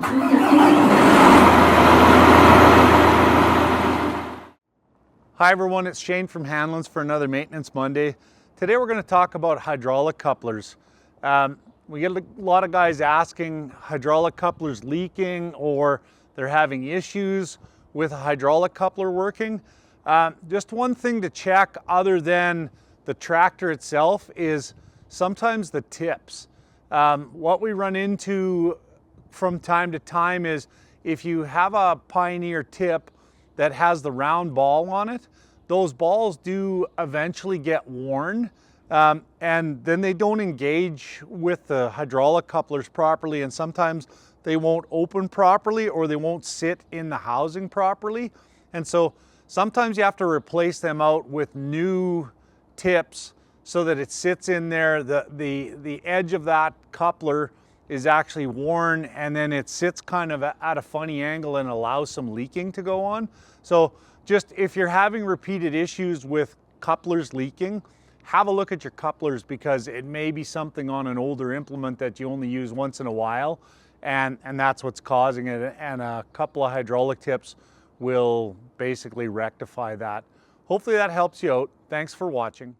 Hi everyone, it's Shane from Hanlon's for another Maintenance Monday. Today we're going to talk about hydraulic couplers. We get a lot of guys asking hydraulic couplers leaking or they're having issues with a hydraulic coupler working. Just one thing to check other than the tractor itself is sometimes the tips. What we run into from time to time is if you have a Pioneer tip that has the round ball on it, those balls do eventually get worn and then they don't engage with the hydraulic couplers properly, and sometimes they won't open properly or they won't sit in the housing properly. And so sometimes you have to replace them out with new tips so that it sits in there. The edge of that coupler is actually worn, and then it sits kind of at a funny angle and allows some leaking to go on. So just if you're having repeated issues with couplers leaking, have a look at your couplers, because it may be something on an older implement that you only use once in a while, and that's what's causing it, and a couple of hydraulic tips will basically rectify that. Hopefully that helps you out. Thanks for watching.